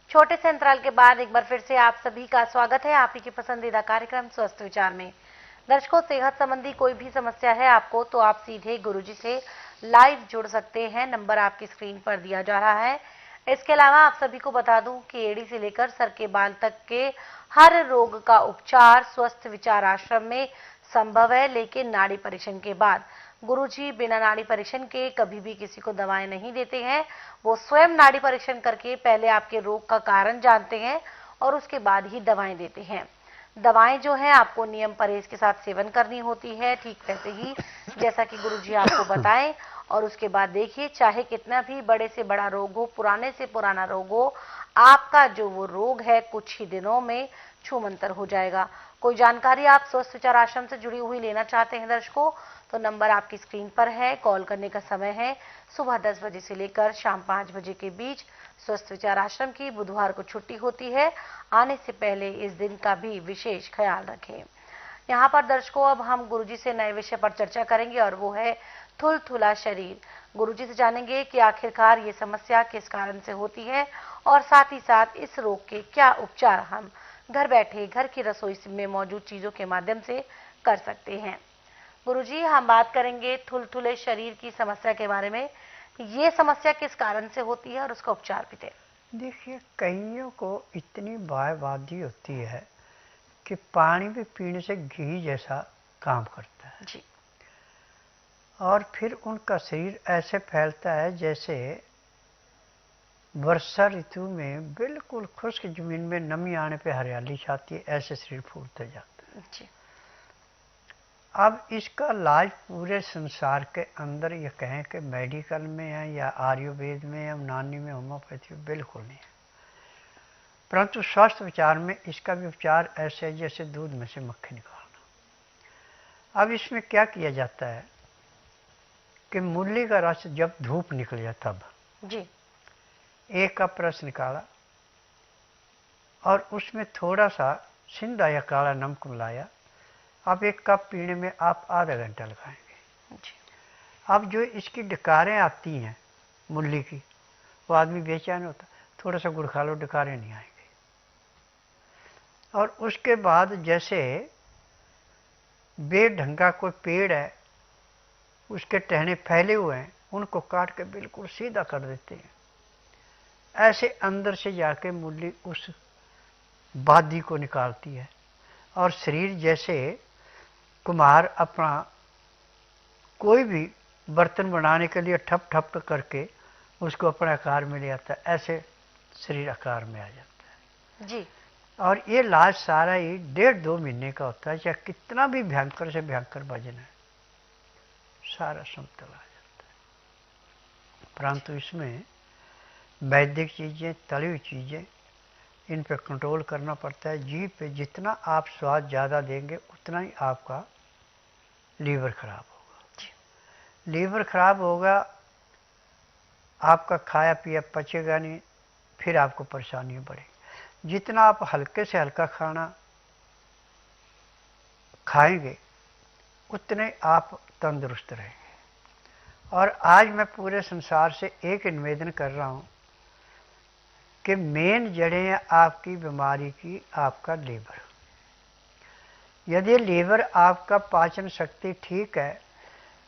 छोटे से अंतराल के बाद एक बार फिर से आप सभी का स्वागत है आप ही के पसंदीदा कार्यक्रम स्वस्थ विचार में। दर्शकों, सेहत संबंधी कोई भी समस्या है आपको तो आप सीधे गुरुजी से लाइव जुड़ सकते हैं। नंबर आपकी स्क्रीन पर दिया जा रहा है। इसके अलावा आप सभी को बता दूं कि एड़ी से लेकर सर के बाल तक के हर रोग का उपचार स्वस्थ विचार आश्रम में संभव है, लेकिन नाड़ी परीक्षण के बाद गुरुजी बिना नाड़ी परीक्षण के कभी भी किसी को दवाएं नहीं देते हैं। वो स्वयं नाड़ी परीक्षण करके पहले आपके रोग का कारण जानते हैं और उसके बाद ही दवाएं देते हैं। दवाएं जो है आपको नियम परहेज के साथ सेवन करनी होती है, ठीक वैसे ही जैसा कि गुरुजी आपको बताएं। और उसके बाद देखिए, चाहे कितना भी बड़े से बड़ा रोग हो, पुराने से पुराना रोग हो, आपका जो वो रोग है कुछ ही दिनों में छूमंतर हो जाएगा। कोई जानकारी आप स्वस्थ विचार आश्रम से जुड़ी हुई लेना चाहते हैं दर्शकों, तो नंबर आपकी स्क्रीन पर है। कॉल करने का समय है सुबह 10 बजे से लेकर शाम 5 बजे के बीच। स्वस्थ विचार आश्रम की बुधवार को छुट्टी होती है। आने से पहले इस दिन का भी विशेष ख्याल रखें। यहाँ पर दर्शकों, अब हम गुरुजी से नए विषय पर चर्चा करेंगे और वो है थुलथुला शरीर। गुरुजी से जानेंगे कि आखिरकार ये समस्या किस कारण से होती है और साथ ही साथ इस रोग के क्या उपचार हम घर बैठे घर की रसोई में मौजूद चीजों के माध्यम से कर सकते हैं। गुरुजी, हम बात करेंगे थुलथुले शरीर की समस्या के बारे में। ये समस्या किस कारण से होती है और उसका उपचार भी दें। देखिए, कईयों को इतनी बायबादी होती है कि पानी भी पीने से घी जैसा काम करता है जी। और फिर उनका शरीर ऐसे फैलता है जैसे वर्षा ऋतु में बिल्कुल खुश्क जमीन में नमी आने पे हरियाली छाती है, ऐसे शरीर फूलते जाता है। जी। अब इसका इलाज पूरे संसार के अंदर ये कहें कि मेडिकल में है या आयुर्वेद में या यूनानी में, होम्योपैथी में, बिल्कुल नहीं है। परंतु स्वास्थ्य विचार में इसका भी उपचार ऐसे है जैसे दूध में से मक्खी निकालना। अब इसमें क्या किया जाता है कि मूली का रस जब धूप निकल जाए तब जी। 1 कप रस निकाला और उसमें थोड़ा सा सिंधा या काला नमक मिलाया। अब 1 कप पीने में आप आधा घंटा लगाएंगे। जी। अब जो इसकी डकारें आती हैं मूली की, वो आदमी बेचैन होता, थोड़ा सा गुड़ खा लो, डकारें नहीं आएंगे। और उसके बाद जैसे बेढंगा कोई पेड़ है, उसके टहने फैले हुए हैं, उनको काट के बिल्कुल सीधा कर देते हैं। ऐसे अंदर से जाके मूली उस बादी को निकालती है और शरीर जैसे कुम्हार अपना कोई भी बर्तन बनाने के लिए ठप ठप करके उसको अपने आकार में ले आता है, ऐसे शरीर आकार में आ जाता है। जी। और ये इलाज सारा ही 1.5-2 महीने का होता है, चाहे कितना भी भयंकर से भयंकर वजन है, सारा समतल आ जाता है। परंतु इसमें वैदिक चीज़ें, तली हुई चीज़ें, इन पे कंट्रोल करना पड़ता है। जीभ पे जितना आप स्वाद ज़्यादा देंगे उतना ही आपका लीवर खराब होगा। लीवर खराब होगा, आपका खाया पिया पचेगा नहीं, फिर आपको परेशानियाँ बढ़ेगी। जितना आप हल्के से हल्का खाना खाएंगे उतने आप तंदुरुस्त रहेंगे। और आज मैं पूरे संसार से एक निवेदन कर रहा हूँ कि मेन जड़ें हैं आपकी बीमारी की आपका लीवर। यदि लीवर आपका पाचन शक्ति ठीक है,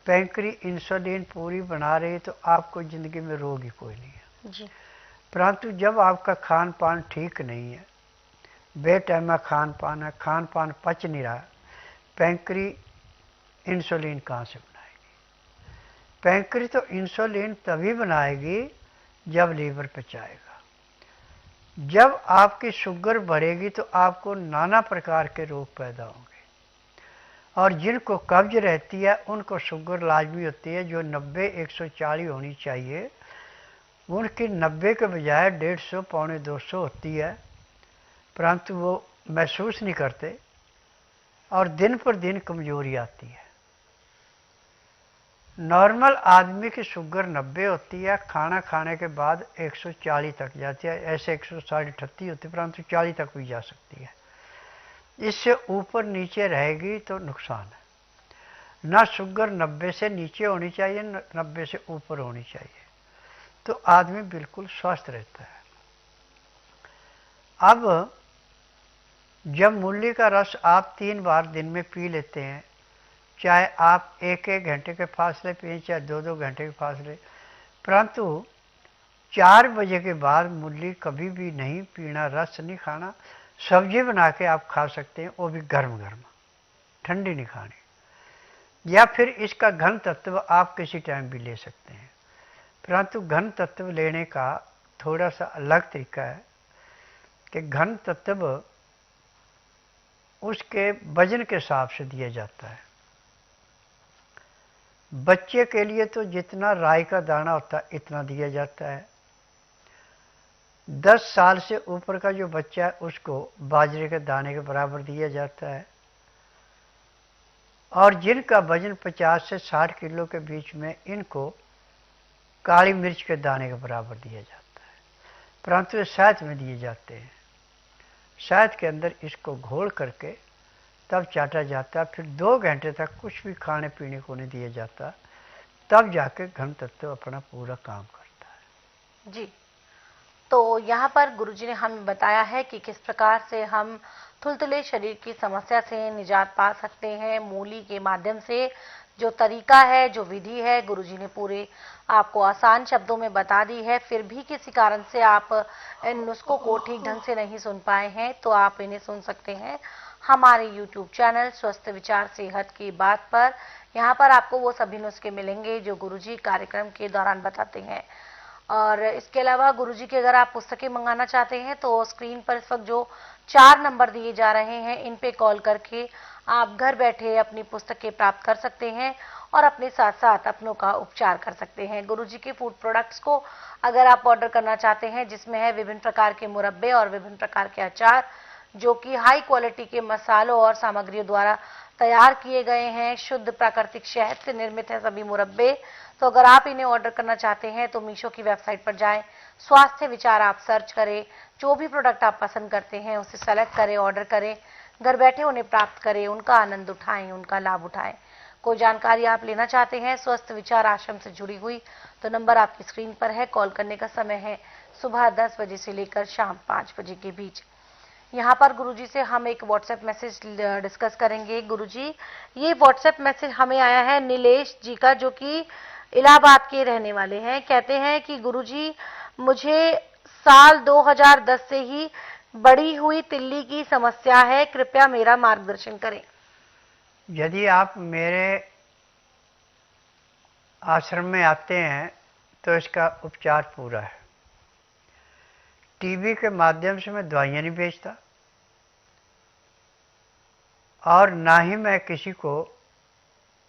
पैंक्री इंसुलिन पूरी बना रही, तो आपको ज़िंदगी में रोग ही कोई नहीं है। जी। परंतु जब आपका खान पान ठीक नहीं है, बेटैमा खान पान है, खान पान पच नहीं रहा, पैंक्री इंसुलिन कहाँ से बनाएगी? पैंक्री तो इंसुलिन तभी बनाएगी जब लीवर पचाएगा। जब आपकी शुगर बढ़ेगी तो आपको नाना प्रकार के रोग पैदा होंगे। और जिनको कब्ज रहती है उनको शुगर लाजमी होती है, जो 90-140 होनी चाहिए, उनकी 90 के बजाय 150 पौने 200 होती है, परंतु वो महसूस नहीं करते और दिन पर दिन कमजोरी आती है। नॉर्मल आदमी की शुगर 90 होती है, खाना खाने के बाद 140 तक जाती है, ऐसे 138 होती है, परंतु 40 तक भी जा सकती है। इससे ऊपर नीचे रहेगी तो नुकसान है। ना शुगर 90 से नीचे होनी चाहिए, न 90 से ऊपर होनी चाहिए, तो आदमी बिल्कुल स्वस्थ रहता है। अब जब मूली का रस आप 3 बार दिन में पी लेते हैं, चाहे आप 1-1 घंटे के फासले पिए, चाहे 2-2 घंटे के फासले, परंतु 4 बजे के बाद मूली कभी भी नहीं पीना, रस नहीं खाना। सब्जी बना के आप खा सकते हैं, वो भी गर्म गर्म, ठंडी नहीं खानी। या फिर इसका घन तत्व आप किसी टाइम भी ले सकते हैं, परंतु घन तत्व लेने का थोड़ा सा अलग तरीका है कि घन तत्व उसके वजन के हिसाब से दिया जाता है। बच्चे के लिए तो जितना राई का दाना होता है इतना दिया जाता है। 10 साल से ऊपर का जो बच्चा है उसको बाजरे के दाने के बराबर दिया जाता है, और जिनका वजन 50 से 60 किलो के बीच में, इनको काली मिर्च के दाने के बराबर दिया जाता है, परंतु ये शहद में दिए जाते हैं। शहद के अंदर इसको घोल करके तब चाटा जाता है, फिर 2 घंटे तक कुछ भी खाने पीने को नहीं दिया जाता, तब जाके घन तत्व अपना पूरा काम करता है। जी, तो यहाँ पर गुरुजी ने हमें बताया है कि किस प्रकार से हम थुलथुले शरीर की समस्या से निजात पा सकते हैं मूली के माध्यम से। जो तरीका है, जो विधि है, गुरुजी ने पूरे आपको आसान शब्दों में बता दी है। फिर भी किसी कारण से आप इन नुस्खों को ठीक ढंग से नहीं सुन पाए हैं तो आप इन्हें सुन सकते हैं हमारे यूट्यूब चैनल स्वस्थ विचार सेहत की बात पर। यहाँ पर आपको वो सभी नुस्खे मिलेंगे जो गुरुजी कार्यक्रम के दौरान बताते हैं। और इसके अलावा गुरुजी की अगर आप पुस्तकें मंगाना चाहते हैं तो स्क्रीन पर इस वक्त जो 4 नंबर दिए जा रहे हैं, इन पे कॉल करके आप घर बैठे अपनी पुस्तकें प्राप्त कर सकते हैं और अपने साथ साथ अपनों का उपचार कर सकते हैं। गुरुजी के फूड प्रोडक्ट्स को अगर आप ऑर्डर करना चाहते हैं, जिसमें है विभिन्न प्रकार के मुरब्बे और विभिन्न प्रकार के अचार जो कि हाई क्वालिटी के मसालों और सामग्रियों द्वारा तैयार किए गए हैं, शुद्ध प्राकृतिक शहद से निर्मित है सभी मुरब्बे। तो अगर आप इन्हें ऑर्डर करना चाहते हैं तो मीशो की वेबसाइट पर जाएं, स्वास्थ्य विचार आप सर्च करें, जो भी प्रोडक्ट आप पसंद करते हैं उसे सेलेक्ट करें, ऑर्डर करें, घर बैठे उन्हें प्राप्त करें, उनका आनंद उठाएं, उनका लाभ उठाएं। कोई जानकारी आप लेना चाहते हैं स्वस्थ विचार आश्रम से जुड़ी हुई तो नंबर आपकी स्क्रीन पर है। कॉल करने का समय है सुबह 10 बजे से लेकर शाम 5 बजे के बीच। यहाँ पर गुरुजी से हम एक व्हाट्सएप मैसेज डिस्कस करेंगे। गुरुजी, ये व्हाट्सएप मैसेज हमें आया है नीलेश जी का, जो कि इलाहाबाद के रहने वाले हैं। कहते हैं कि गुरुजी, मुझे साल 2010 से ही बढ़ी हुई तिल्ली की समस्या है, कृपया मेरा मार्गदर्शन करें। यदि आप मेरे आश्रम में आते हैं तो इसका उपचार पूरा है। टीवी के माध्यम से मैं दवाइयाँ नहीं बेचता और ना ही मैं किसी को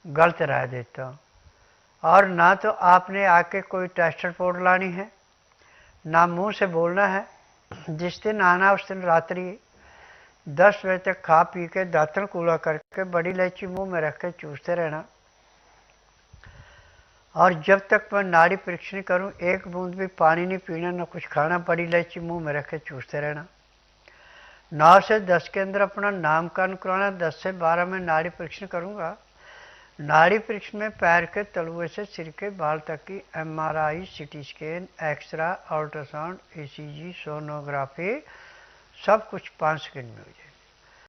गलत राय देता हूँ, और ना तो आपने आके कोई टेस्ट रिपोर्ट लानी है, ना मुंह से बोलना है। जिस दिन आना उस दिन रात्रि 10 बजे तक खा पी के दातन कूड़ा करके बड़ी इलायची मुंह में रख के चूसते रहना, और जब तक मैं नाड़ी परीक्षण करूं 1 बूंद भी पानी नहीं पीना, ना कुछ खाना, बड़ी इलायची मुंह में रख के चूसते रहना। 9 से 10 के अंदर अपना नामकरण कराना, 10 से 12 में नाड़ी परीक्षण करूंगा। नाड़ी परीक्षण में पैर के तलुए से सिर के बाल तक की MRI, CT scan, X-ray, ultrasound, ECG, sonography, सब कुछ 5 सेकंड में हो जाए।